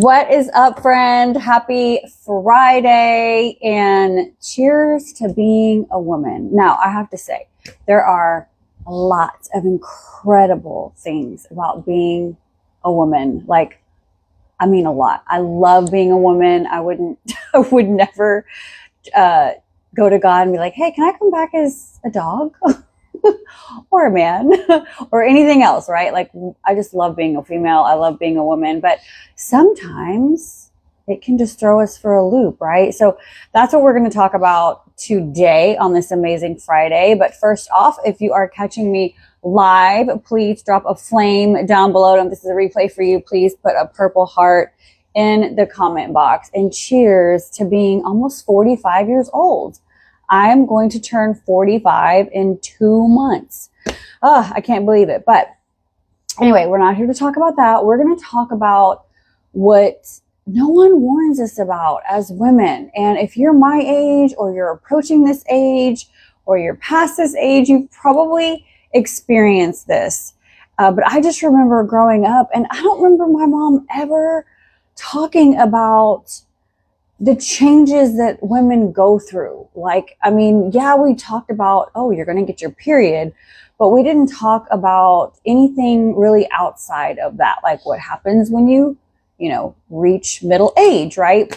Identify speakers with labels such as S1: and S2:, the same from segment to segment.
S1: What is up, friend? Happy Friday and cheers to being a woman. Now, I have to say, there are lots of incredible things about being a woman. A lot. I love being a woman. I would never go to God and be like, hey, can I come back as a dog? Or a man or anything else, right? Like, I just love being a female. I love being a woman, but sometimes it can just throw us for a loop, right? So that's what we're going to talk about today on this amazing Friday. But first off, if you are catching me live, please drop a flame down below. And this is a replay for you. Please put a purple heart in the comment box and cheers to being almost 45 years old. I'm going to turn 45 in 2 months. I can't believe it. But anyway, we're not here to talk about that. We're going to talk about what no one warns us about as women. And if you're my age or you're approaching this age or you're past this age, you've probably experienced this. But I just remember growing up, and I don't remember my mom ever talking about the changes that women go through. We talked about, oh, you're going to get your period, but we didn't talk about anything really outside of that. Like what happens when you reach middle age, right?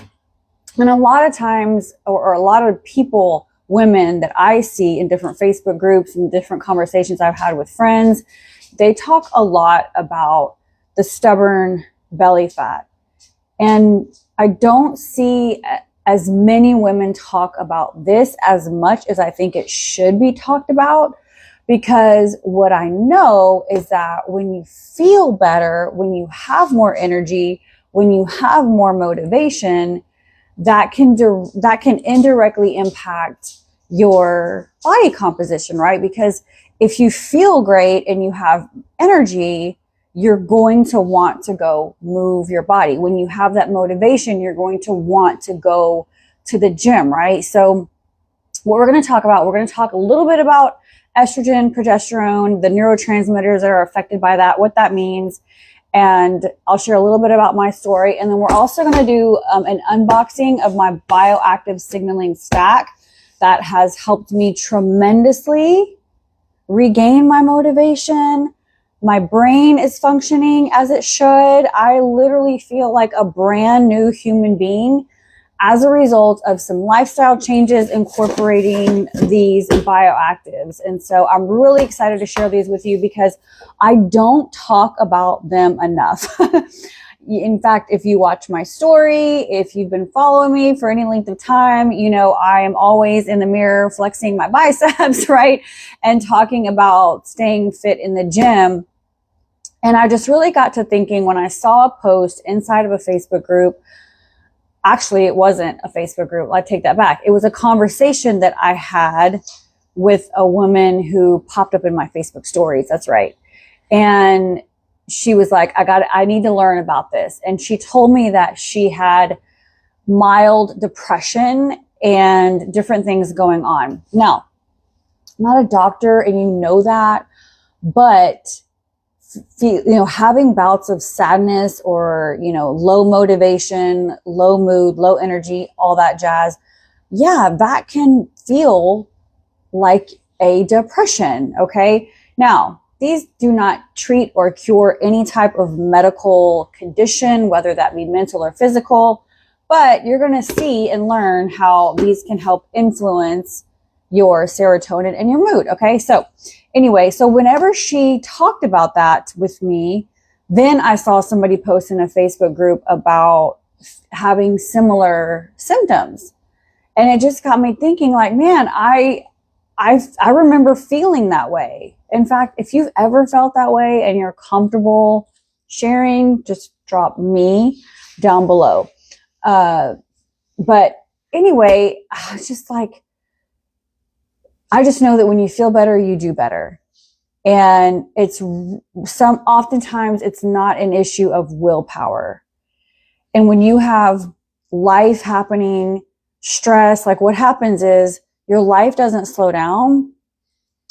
S1: And a lot of times, or a lot of people, women that I see in different Facebook groups and different conversations I've had with friends, they talk a lot about the stubborn belly fat. And I don't see as many women talk about this as much as I think it should be talked about, because what I know is that when you feel better, when you have more energy, when you have more motivation, that can indirectly impact your body composition, right? Because if you feel great and you have energy, you're going to want to go move your body. When you have that motivation, you're going to want to go to the gym, right? So what we're going to talk about, we're going to talk a little bit about estrogen, progesterone, the neurotransmitters that are affected by that, what that means. And I'll share a little bit about my story. And then we're also going to do an unboxing of my Bioactive signaling stack that has helped me tremendously regain my motivation. My brain is functioning as it should. I literally feel like a brand new human being as a result of some lifestyle changes incorporating these bioactives. And so I'm really excited to share these with you because I don't talk about them enough. In fact, if you watch my story, if you've been following me for any length of time, I am always in the mirror flexing my biceps, right? And talking about staying fit in the gym. And I just really got to thinking when I saw a post inside of a Facebook group. Actually, it wasn't a Facebook group. I take that back. It was a conversation that I had with a woman who popped up in my Facebook stories. That's right. And she was like, I need to learn about this. And she told me that she had mild depression and different things going on. Now, I'm not a doctor and you know that, but having bouts of sadness or, low motivation, low mood, low energy, all that jazz. Yeah, that can feel like a depression. Okay. Now, these do not treat or cure any type of medical condition, whether that be mental or physical, but you're going to see and learn how these can help influence your serotonin and your mood. Okay. So anyway, so whenever she talked about that with me, then I saw somebody post in a Facebook group about having similar symptoms. And it just got me thinking like, man, I remember feeling that way. In fact, if you've ever felt that way and you're comfortable sharing, just drop me down below. But anyway, I was just like, I just know that when you feel better, you do better. And oftentimes it's not an issue of willpower. And when you have life happening, stress, like what happens is your life doesn't slow down,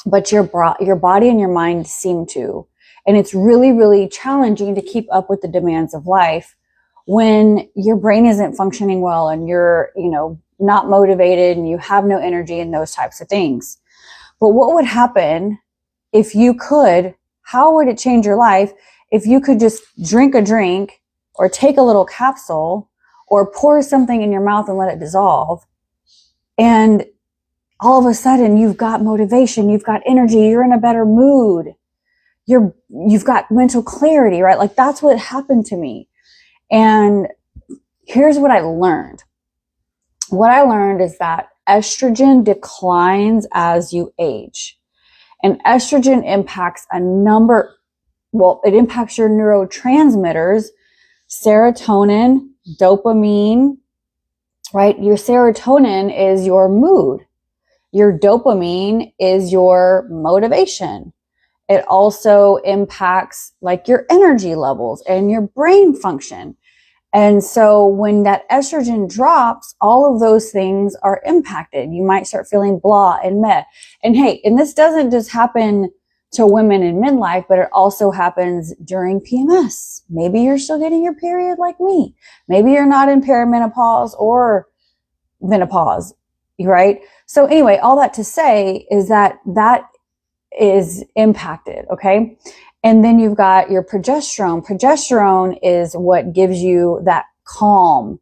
S1: but your body and your mind seem to. And it's really, really challenging to keep up with the demands of life when your brain isn't functioning well and you're, not motivated and you have no energy and those types of things. But what would happen if you could, how would it change your life if you could just drink a drink or take a little capsule or pour something in your mouth and let it dissolve, and all of a sudden you've got motivation, you've got energy, you're in a better mood, you've got mental clarity, right? Like that's what happened to me. And here's what I learned. What I learned is that estrogen declines as you age. And estrogen impacts it impacts your neurotransmitters, serotonin, dopamine, right? Your serotonin is your mood. Your dopamine is your motivation. It also impacts like your energy levels and your brain function. And so when that estrogen drops, all of those things are impacted. You might start feeling blah and meh. And hey, and this doesn't just happen to women in midlife, but it also happens during PMS. Maybe you're still getting your period like me. Maybe you're not in perimenopause or menopause, right? So anyway, all that to say is that is impacted, okay? And then you've got your progesterone. Progesterone is what gives you that calm.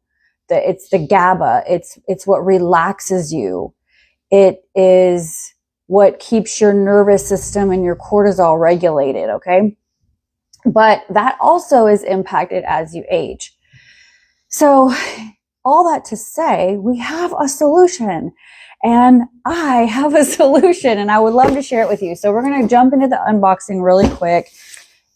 S1: It's the GABA. It's what relaxes you. It is what keeps your nervous system and your cortisol regulated, okay? But that also is impacted as you age. So all that to say, we have a solution. And I have a solution and I would love to share it with you. So we're going to jump into the unboxing really quick.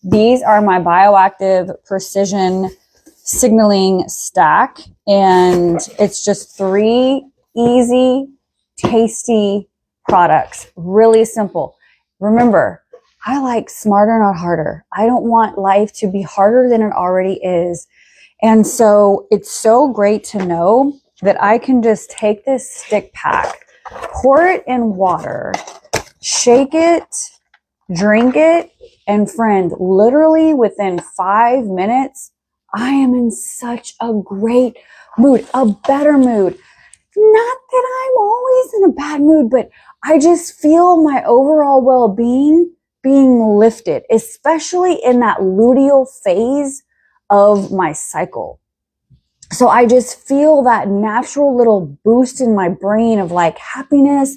S1: These are my Bioactive Precision Signaling Stack. And it's just 3 easy, tasty products. Really simple. Remember, I like smarter, not harder. I don't want life to be harder than it already is. And so it's so great to know that I can just take this stick pack, pour it in water, shake it, drink it, and friend, literally within 5 minutes, I am in such a great mood, a better mood. Not that I'm always in a bad mood, but I just feel my overall well-being being lifted, especially in that luteal phase of my cycle. So I just feel that natural little boost in my brain of like happiness.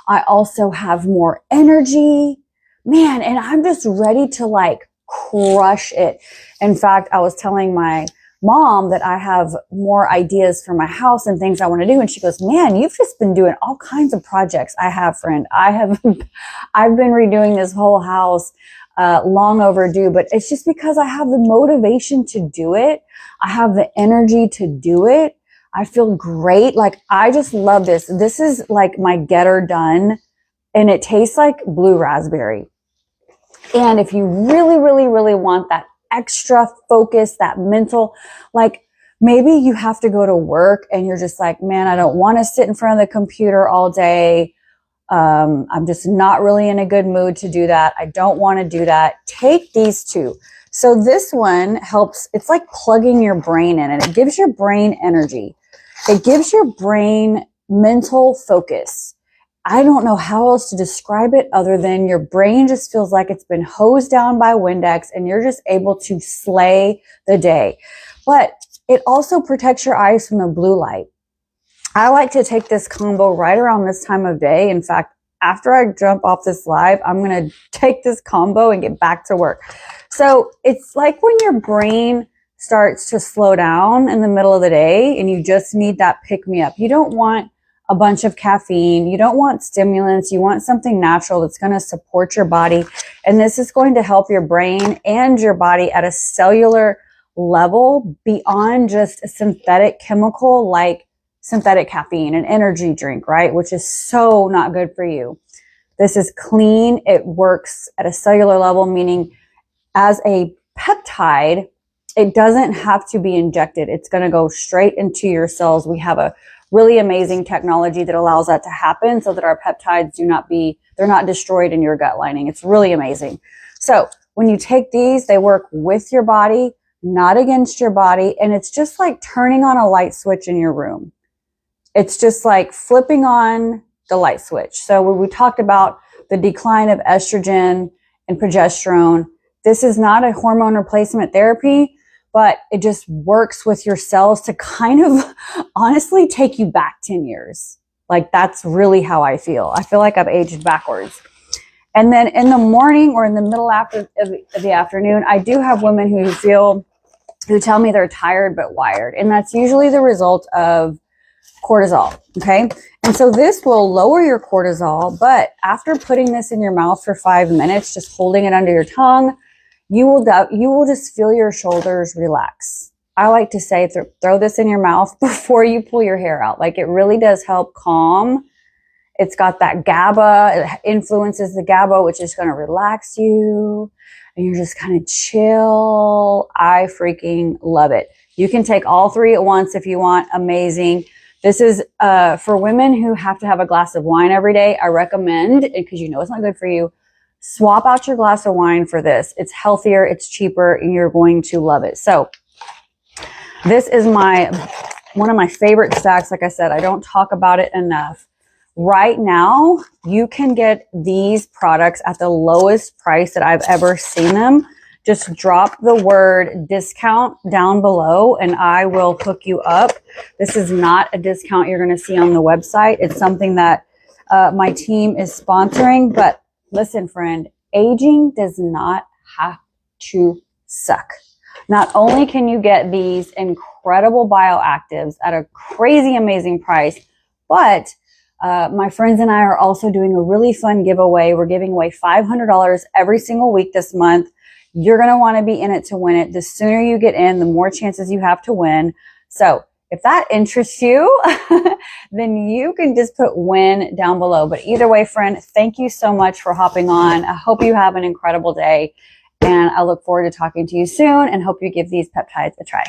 S1: I also have more energy, man, and I'm just ready to like crush it. In fact, I was telling my mom that I have more ideas for my house and things I want to do. And she goes, man, you've just been doing all kinds of projects. I have, friend. I've been redoing this whole house long overdue, but it's just because I have the motivation to do it. I have the energy to do it. I feel great. Like, I just love this. This is like my getter done, and it tastes like blue raspberry. And if you really, really, really want that extra focus, that mental, like maybe you have to go to work and you're just like, man, I don't want to sit in front of the computer all day. I'm just not really in a good mood to do that. I don't want to do that. Take these 2. So this one helps. It's like plugging your brain in, and it gives your brain energy. It gives your brain mental focus. I don't know how else to describe it other than your brain just feels like it's been hosed down by Windex and you're just able to slay the day. But it also protects your eyes from the blue light. I like to take this combo right around this time of day. In fact, after I jump off this live, I'm going to take this combo and get back to work. So it's like when your brain starts to slow down in the middle of the day and you just need that pick me up. You don't want a bunch of caffeine. You don't want stimulants. You want something natural that's going to support your body. And this is going to help your brain and your body at a cellular level beyond just a synthetic chemical like synthetic caffeine, an energy drink, right? Which is so not good for you. This is clean. It works at a cellular level, meaning as a peptide, it doesn't have to be injected. It's going to go straight into your cells. We have a really amazing technology that allows that to happen so that our peptides they're not destroyed in your gut lining. It's really amazing. So when you take these, they work with your body, not against your body. And it's just like turning on a light switch in your room. It's just like flipping on the light switch. So when we talked about the decline of estrogen and progesterone, this is not a hormone replacement therapy, but it just works with your cells to kind of honestly take you back 10 years. Like that's really how I feel. I feel like I've aged backwards. And then in the morning or in the middle of the afternoon, I do have women who tell me they're tired but wired. And that's usually the result of cortisol, okay? And so this will lower your cortisol, but after putting this in your mouth for 5 minutes, just holding it under your tongue, you will just feel your shoulders relax. I like to say throw this in your mouth before you pull your hair out. Like it really does help calm. It's got that GABA, it influences the GABA, which is going to relax you, and you're just kind of chill. I freaking love it. You can take all 3 at once if you want. Amazing. This is for women who have to have a glass of wine every day. I recommend, because you know it's not good for you, swap out your glass of wine for this. It's healthier, it's cheaper, and you're going to love it. So this is one of my favorite stacks. Like I said, I don't talk about it enough. Right now, you can get these products at the lowest price that I've ever seen them. Just drop the word discount down below and I will hook you up. This is not a discount you're going to see on the website. It's something that my team is sponsoring. But listen, friend, aging does not have to suck. Not only can you get these incredible bioactives at a crazy amazing price, but my friends and I are also doing a really fun giveaway. We're giving away $500 every single week this month. You're going to want to be in it to win it. The sooner you get in, the more chances you have to win. So if that interests you, then you can just put win down below. But either way, friend, thank you so much for hopping on. I hope you have an incredible day. And I look forward to talking to you soon and hope you give these peptides a try.